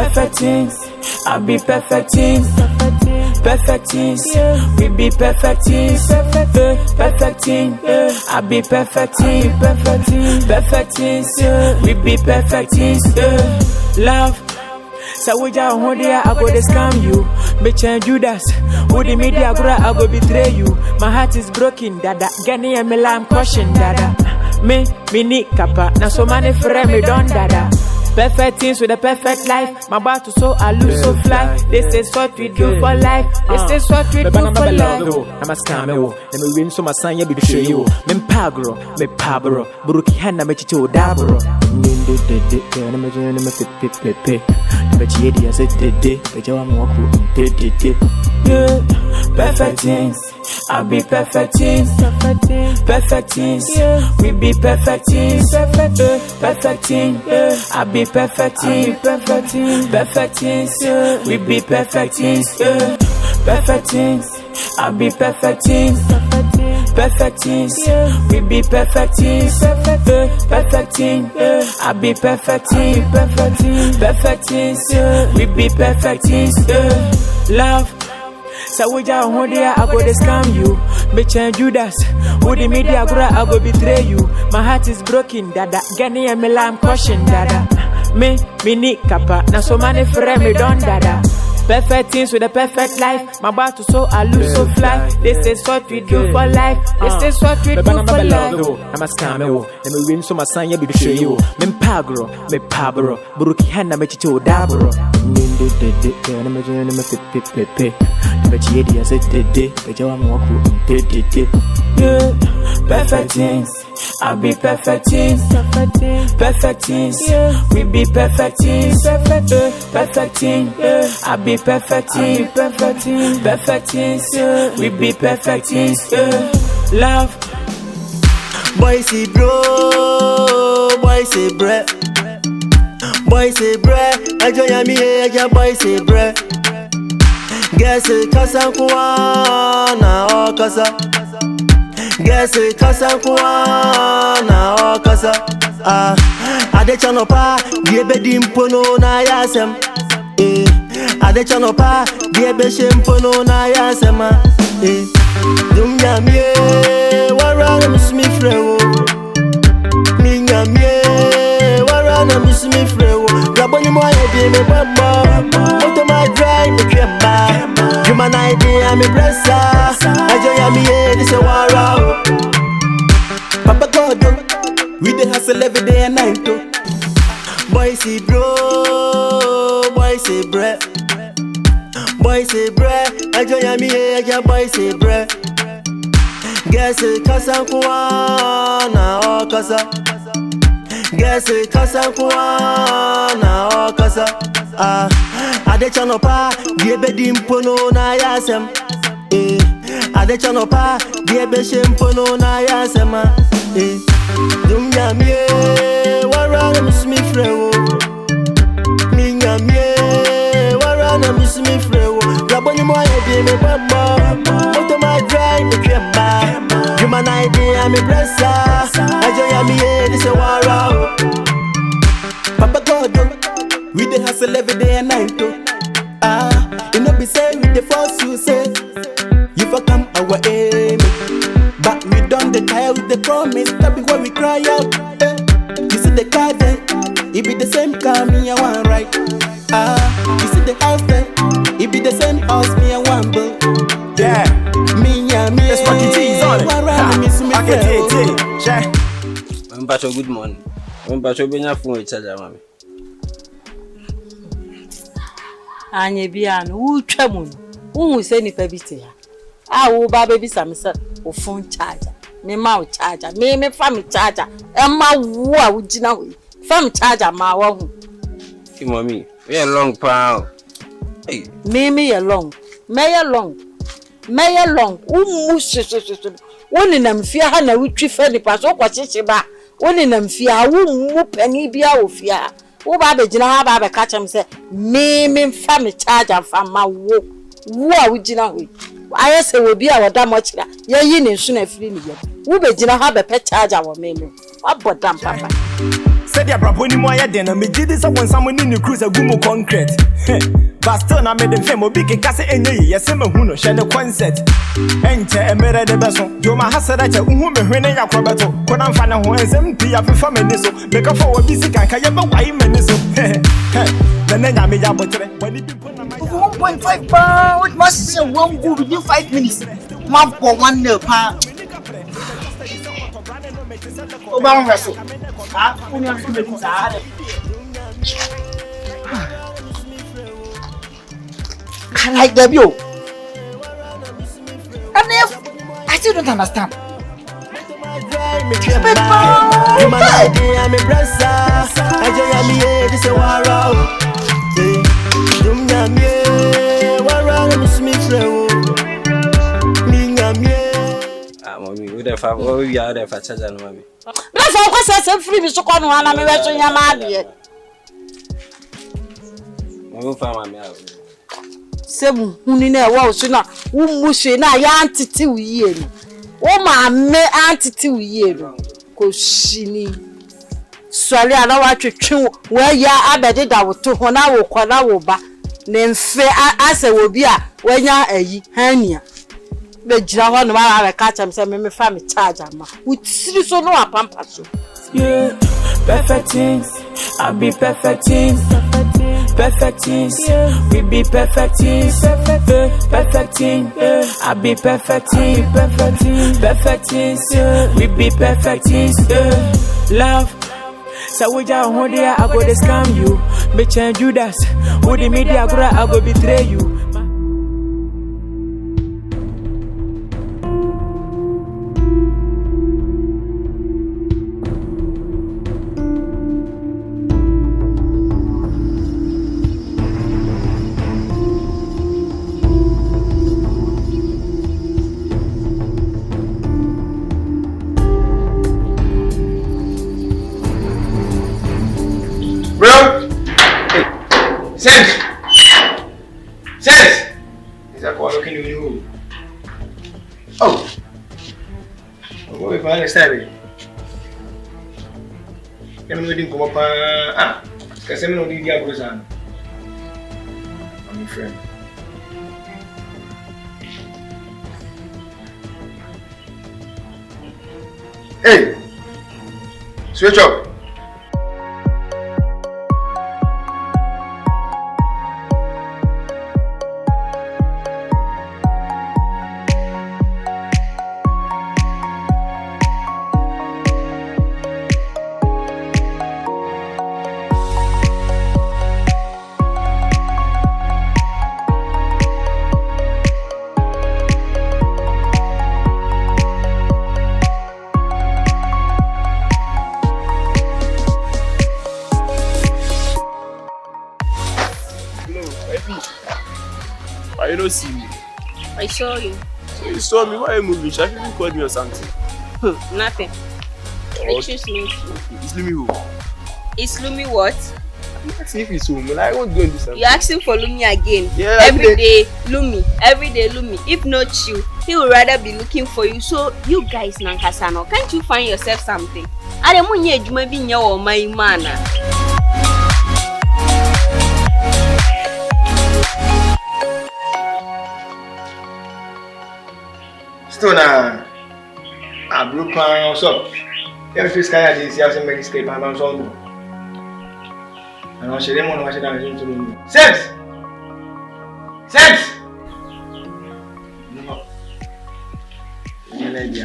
Perfect things, I be perfect things. Perfect things, we be perfect things. Perfect things, I be perfect things. Perfect things, we be perfect things. Love. So we just hold there, I go to scam you. Me change Judas. With the media, I go betray you. My heart is broken, dada. Gani and me lamb caution, dada. Me need kappa. Now so many friends me don't, dada. Perfect things with a perfect life. My battle so I lose so fly. This is what we do for life. This is what we do for life. I'm a scammer. Let me win so my son, you be show you. Me pagro, me pabro. Buruki hana me chicho dabro. Perfect things, I be perfect things. Perfect things, we be perfect things. Perfect things, I be perfect things. Perfect things, we be perfect things. Perfect things, I be perfect things. Perfect things, we be perfect things. Perfect things, I be perfect things. Perfect things, we be perfect things. Love. So we just hold there, I go to scam you. Me change Judas. With the media, I go betray you. My heart is broken, dada. Gani and me lamb caution, dada. Me need kappa. Now so many friends me don't, dada. Perfect things with a perfect life. My battle so I lose so fly. This is what we do for life. This is what we do for life. I'm a scammer. Let me win so my son, you be show you. Me pagro, me pabro. Buruki hana me chicho dabro. Perfect things, I be perfect things. Perfect things, we be perfect things. Perfect things, I be perfect things. Perfect things, we be perfect things. Love. Boy say bro, boy say bre. Boy say bre, I join me here, boy say bre. Guess it kasa kuana o kasa. Guess it kasa kuana o kasa. Ade chano pa, die bedim pono na yasem. Ade chano pa, die be shempono na yasema. Dum nyamie, warana mismi frewo. Mi nyamie, warana mismi frewo. Gaboni mo ayede me bamba. Moto ma drive me kemba. Human idea me blessa. Ajoya mi this a wara. Papa God, we dey hustle every day and night. Boy say bro, boy say bre. Boy say bre, ajoya mi boy say bre. Guess it kasa kuana o kasa. Guess it kasa kuana o kasa. Ade chano pa, die bedim pono na yasem. Ade chano pa, die be shempono na yasema. Dum nyamie, warana mismi frewo. Mi nyamie, warana mismi frewo. Gaboni mo ayede me bamba. Moto ma drive me kemba. Human idea me blessa. Ajoya mi this a wara. Papa God, we dey hustle every day and night. You know be say we dey force you say you for come our aim. But we done the tire with the promise. That be why we cry out. You see the car there, it be the same car me I want right. You see the house there, it be the same house me I want build. Yeah, me that's what it is on it. I can take it. Good morning. I'm back to being a phone charger, mommy. Anye biano utwamun unhu se ni pabite ya wo ba baby samisa o phone charger me ma o charger me fam charger e ma wo a wo gina ho fam charger ma wo hu ki mommy we a long pound hey me ya long umu so woni nam fia ha na wutwi fa ni pa so kwacheche ba woni nam fia wo mu pani bia wo fia wo ba be gina ha ba be ka chem se me fam charger fam ma wo a wo gina ho ayese wo bi a woda mo kira ye yi ne nsu na firi ni ye wo be gina ha be pe charger wo me abodam papa Said ya braboni mo ya den me gidi say when someone in the cruise agumo concrete. But still na made them fame obi ke kase enye ye se me hu no hye ne concert. Enche emere de beso. Jo ma hasada che uhu me hwene ya krobeto. Kona mfa ne ho ensem pi ya fefa me ni so. Make for we busy kan ka ye be wai me ni so. Na nya me ya botre. Bani bi pon na ma 1.5 pound must say one go within 5 minutes. Man for 1 nil pound. Oba wrestle. Ah, uni am fi me sa. I like them, yo. And if I still don't understand. Mommy, we the fam, oh, we are there for charge, mommy. That's all because I'm free. So come on, I'm reaching your man. Mommy, fam, I'm Sebu hunine wa osuna wo mushe na ya antiti wiye ni wo ma me antiti wiye no ko shini swale ana wa twetwe wo ya abede da wo to ho na wo kwala wo ba ne mfe ase wo bi a wanya ayi hania be gira ho no ma ba ka cham se me fa me charge ama wo tiri so no apampa so Yeah, perfect things. I be perfect things. Perfect things. We be perfect things. Perfect things. I be perfect things. Perfect things. We be perfect things. Love. So we just hold there, I go to scam you. Bitch and Judas. Who the media I go betray you. Sense! Is that what looking at you? Oh! What if I understand? Kami no din ko mapa kasi no din dia gozan. I'm your friend. Hey! Switch up! You don't see me. I saw you. So you saw me? Why are you moving? Should you called me or something? Nothing. I choose not to. It's Lumi who? It's Lumi what? I'm asking if it's home. Like, I want to go and do something. You're asking for Lumi again. Yeah, every day Lumi. Every day Lumi. If not you, he would rather be looking for you. So you guys Nankasano, can't you find yourself something? I don't want you to be your my man. Stona a blue pan so every sky is here to make escape and I'm so and I should want to watch that into me sense no you let me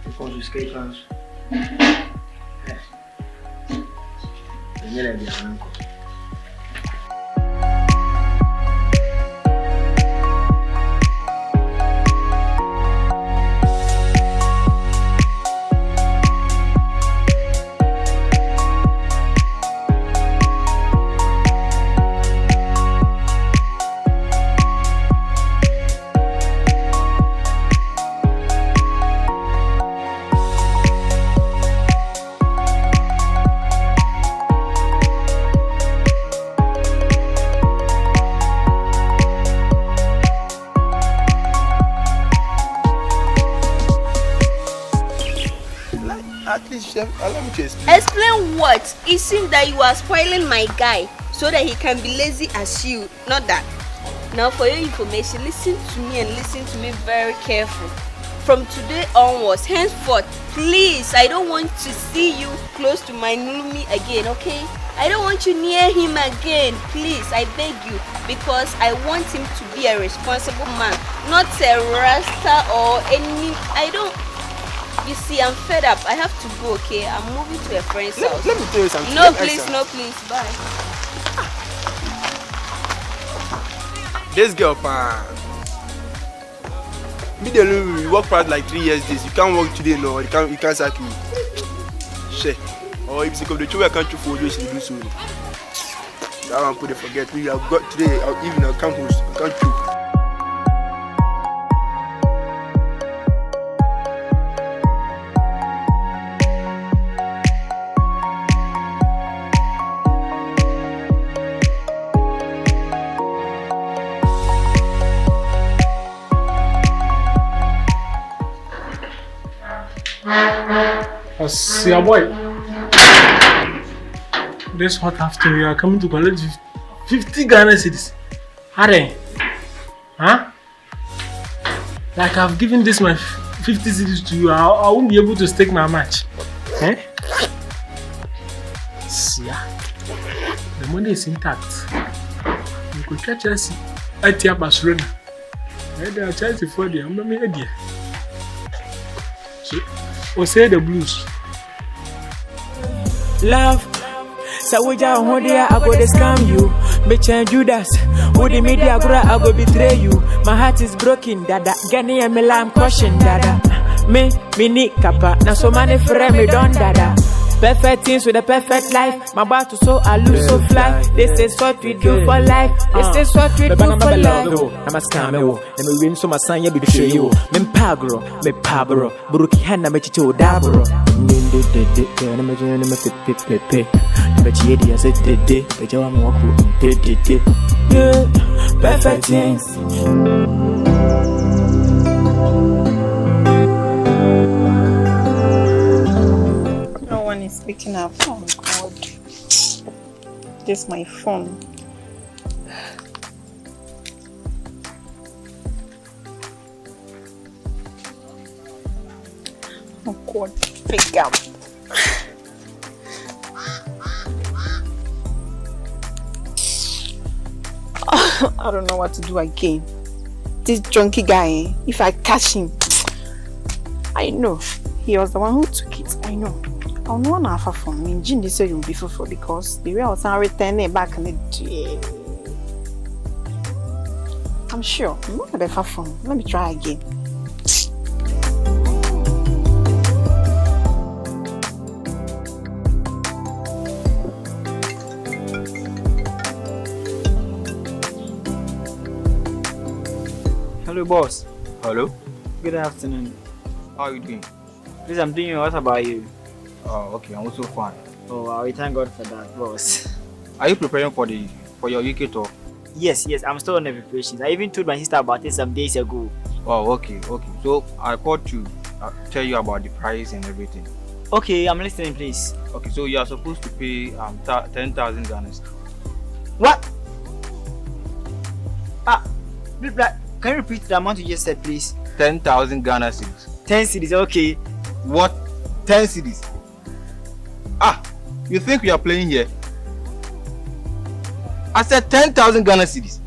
because escape us you let me At least, chef, allow me to explain. Explain what? It seems that you are spoiling my guy so that he can be lazy as you. Not that. Now, for your information, listen to me and listen to me very careful. From today onwards, henceforth, please, I don't want to see you close to my Nulumi again, okay? I don't want you near him again, please, I beg you, because I want him to be a responsible man, not a rasta or any. I don't. You see, I'm fed up. I have to go, okay? I'm moving to a friend's house. Let me tell you something. No, please, no, please. Bye. This girl, me the we work for like 3 years this. You can't work today, no. You can't sack me. Shit. Or if you come the two I can't for you, you do so. That one could forget. We have got today, even our campus. I can't choke. See, boy. This hot afternoon, you are coming to collect 50 Ghana cedis. Hurry. Huh? Like I've given this my 50 cedis to you, I won't be able to stake my match. Eh? See, the money is intact. You could catch us at your Barcelona. There are chances for the idea. So, or say the blues. Love, Sawaja Hondia, I go to scam you. Bitch and Judas, with the media, I go betray you. My heart is broken, Dada. Gani and Milan caution, Dada. Me need kappa, now so many friends me don't, Dada. Perfect things with a perfect life. My battle so I lose so fly. This is what we do for life. This is what we do for life. I'm a scammer. Let me win so my son, you be betray you. Me pagro, me pabro. Buruki hana me chicho dabro. Perfect things. Is picking up. Oh God, this is my phone. Oh God, pick up. I don't know what to do again. This junkie guy, if I catch him, I know he was the one who took it. I know. I'll know one offer from me. Jim said you'll be for because the way I was returning back in the day. I'm sure. I'm not a far from. Let me try again. Hello, boss. Hello? Good afternoon. How are you doing? Please, I'm doing what about you? Oh, okay, I'm also fine. Oh, we thank God for that, boss. Are you preparing for your UK tour? Yes, I'm still on the preparations. I even told my sister about it some days ago. Oh, okay. So I called to tell you about the price and everything. Okay, I'm listening, please. Okay, so you are supposed to pay 10,000 Ghana. What? Can you repeat the amount you just said, please? 10,000 Ghana cedis. 10 cedis, okay. What? 10 cedis? You think we are playing here? I said 10,000 Ghana cedis.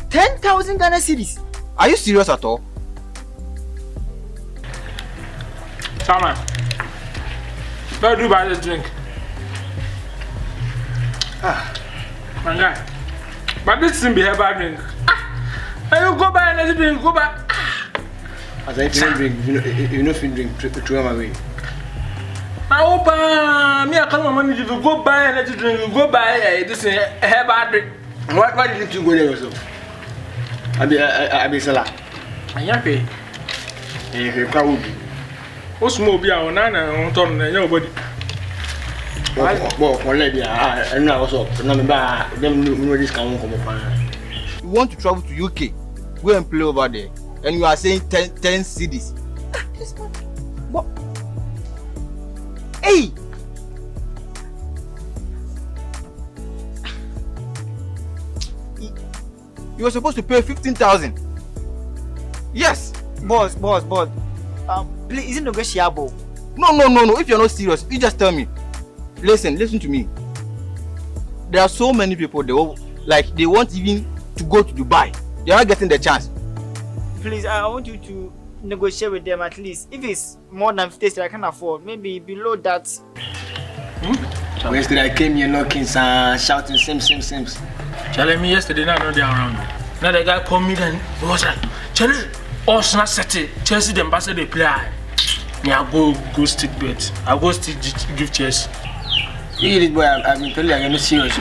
10,000 Ghana cedis? Are you serious at all? Sama, where do you buy the drink? My guy, but this thing be a bad drink. You go buy another drink, go back. As I feel drink, you know, drink to my way. I hope me I come money to go buy another drink, you go buy this bad drink. Why didn't you go there yourself? I be Salah. I'm happy. If you crowd, what's more be our nana on turn nobody. Well, lady, I know also. Remember, them know this can come up. You want to travel to UK, go and play over there, and you are saying 10 cedis. Hey! You were supposed to pay 15,000. Yes. Boss. Please, is it negotiable? No. If you're not serious, you just tell me. Listen to me. There are so many people they want even to go to Dubai. They are not getting the chance. Please, I want you to negotiate with them at least. If it's more than 50, I can afford. Maybe below that. Yesterday I came here knocking, shouting, Sims. Charlie, me yesterday, now they are around. Now the guy called me, then he was like, Charlie, Arsenal set it. Chelsea, the ambassador, they play. Me, I go stick bet. I go stick give Chelsea. This boy, I've been telling you, I'm not serious.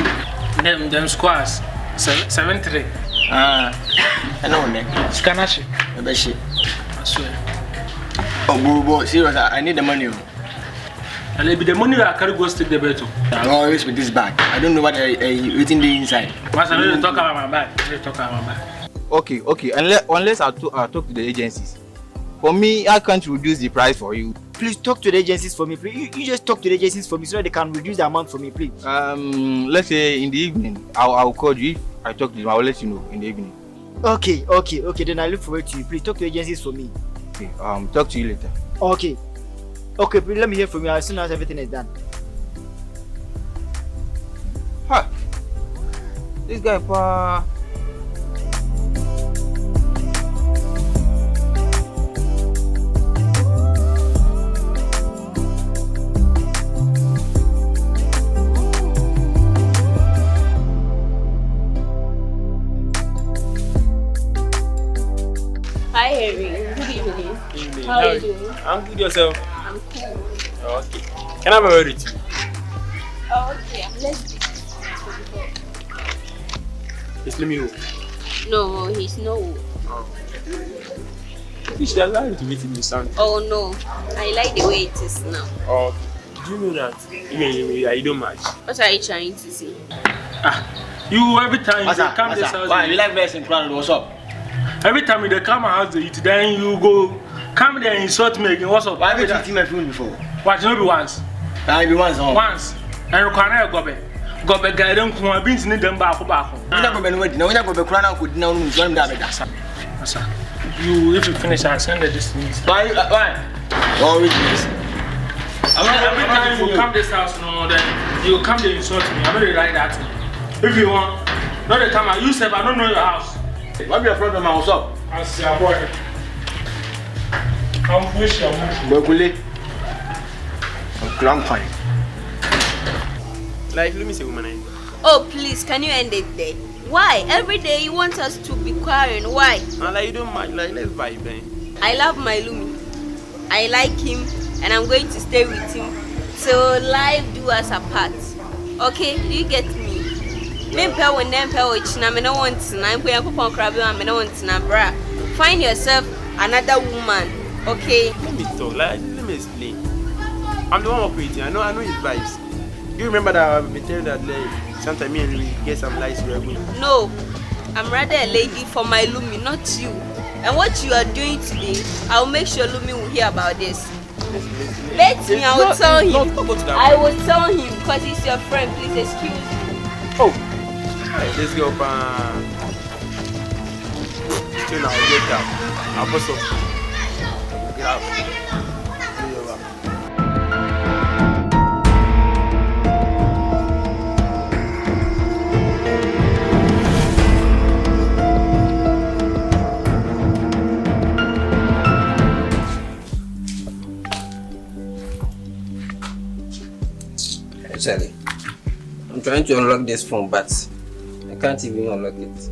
Them squads, 7-3. I know, man. Scanashi. I swear. Oh, bro, serious, I need the money. And it be the money that I carry go stick the bet. Always with this bag. I don't know what written the inside. Once I need to talk about my bag. Okay. Unless I talk to the agencies. For me, I can't reduce the price for you. Please talk to the agencies for me, please. You just talk to the agencies for me so that they can reduce the amount for me, please. Let's say in the evening, I'll call you. If I talk to them, I'll let you know in the evening. Okay. Then I look forward to you. Please talk to the agencies for me. Okay. Talk to you later. Okay, please let me hear from you as soon as everything is done. This guy, pa. Hi, Harry. Good evening. How are you doing? I'm good, yourself. I'm cool. Okay. Can I have a word with you? Oh, okay. Let's do It's let me know. No, he's no. You should allow him to meet him in sound. Oh, no. I like the way it is now. Oh, do you know that? You don't match. What are you trying to say? You every time you come this house. Why you like best in Crown? What's up? Every time you come house to eat, then you go come there and insult me again. What's up? Why haven't you eaten my food before? What, you know be once? Maybe once. Once. And you can't go back. Guy don't come and beans need them back. We're not going to go to Crown. Could now join that. You, if you finish, I'll send the distance. Why? Oh, this. Every time you come this house, no, then you come there and insult me. I don't really like that. If you want, not the time you say, I don't know your house. What be your problem? What's up? I see a boy. I'm wish you Like, let me say, woman. Oh, please, can you end it there? Why? Every day you want us to be quarreling. Why? Like, you don't mind. Like, let's vibe then. I love my Lumi. I like him, and I'm going to stay with him till life do us apart. Okay? Do you get me? Find yourself another woman, okay? Let me talk, let me explain. I'm the one operating, I know his vibes. You remember that I've been telling that like, sometimes me and Louis get some lights we are going. No, I'm rather a lady for my Lumi, not you. And what you are doing today, I'll make sure Lumi will hear about this. Let me, I will tell him. I will tell him because he's your friend. Please excuse me. Oh. Let's go, still now, get down. I'll bust up. Get out. Charlie, I'm trying to unlock this phone, but I can't even unlock it.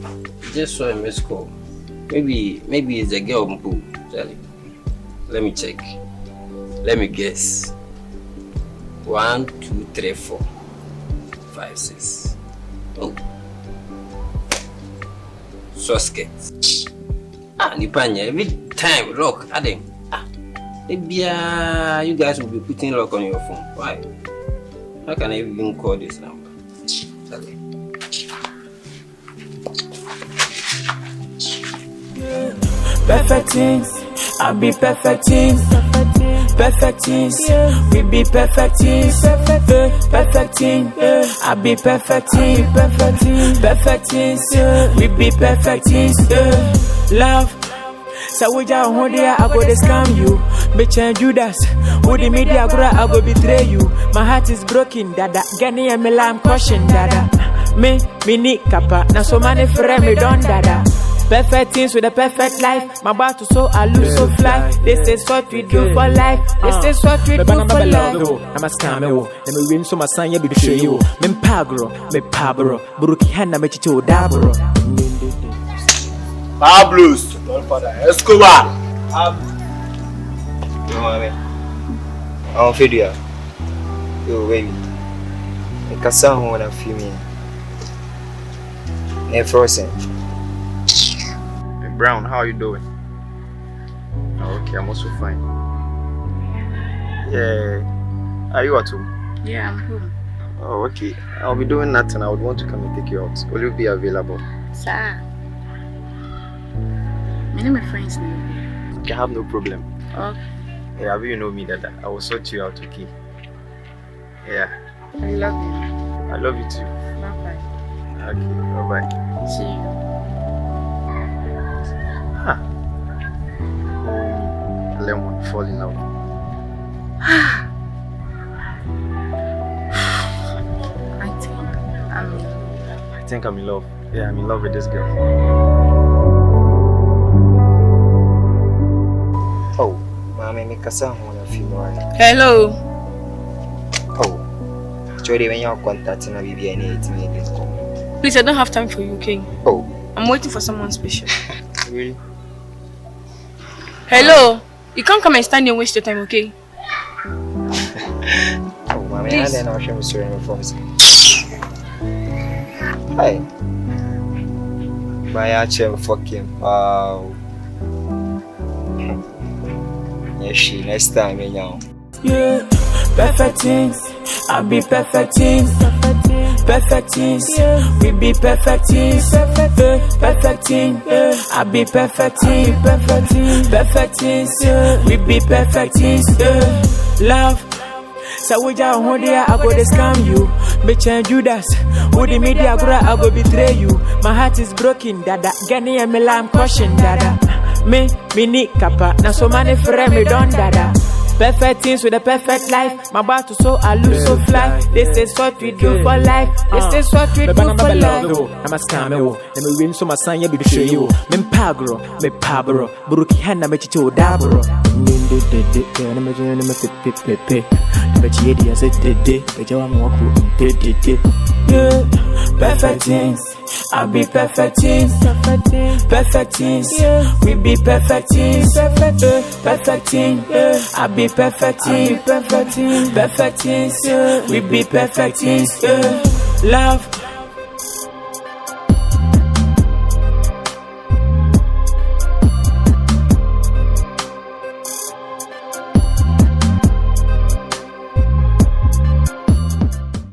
I just saw a missed call. Maybe it's a girl Mpu, Charlie. Let me check. Let me guess. 1, 2, 3, 4, 5, 6. Oh. Sosket. Nipanya, every time lock, Adam. Maybe you guys will be putting lock on your phone. Why? How can I even call this number? Charlie. Perfect things, I be perfecting. Perfecting, we be perfecting. Perfecting, I be perfecting. Perfecting, we be perfecting. Love. So we just hold here, I go to scam you. Bitch and Judas, who the media I go betray you. My heart is broken, dada. Gani and me lamb caution, dada. Me need kappa. Now so many friends me don't dada. Perfect things with a perfect life. My battle so I lose so fly. This is what we do for life. This is what we do for life. I'm a scammer. Let me win so my son, you be the show. Me pagro, me pabro. Buruki hana me chicho dabro. Pablos. Escobar. Yo, mami. I'm Fedia. Yo, baby. I can't hold on for me. I'm frozen. Brown, how are you doing? Oh, okay, I'm also fine. Yeah. Are you at home? Yeah, I'm home. Oh, okay. I'll be doing nothing. I would want to come and take you out. Will you be available? Sir. My name is friends now. Okay, I have no problem. Okay. Yeah, you know me that I will sort you out, okay? Yeah. I love you. I love you too. Bye-bye. Okay, bye-bye. See you. Lemon, fall in love. I think I'm in love. Yeah, I'm in love with this girl. Oh, mommy, make a sound when I feel more. Hello. Oh, Jody, when you're contacting a baby, I need to make this call. Please, I don't have time for you, okay? Oh. I'm waiting for someone special. Really? Hello. You can't come and stand here and waste your time, okay? Oh, mommy, please. I don't know what you're for me. Hi. My actual fucking wow. Yeah, she next time, you know. Yeah, perfecting, I be perfecting. Perfecting, we be perfecting. Perfecting, I be perfecting. Perfecting, we be perfecting. Love. So we just hold here, I go to scam you. Bitch and Judas, who the media I go betray you. My heart is broken, dada. Gani and me lamb caution, dada. Me need kappa. Now so many friends me don't dada. Perfect things with a perfect life. My battle so I lose so fly. This is what we do for life. This is what we do for life. I'm a scammer. Let me win so my son, you be the show. Me pagro, me pabro. Buruki hana me chicho dabro. Yeah, perfect things. I be perfecting. Perfect things. We be perfecting. Perfecting. I be perfecting. Perfect things. We be perfecting. Love.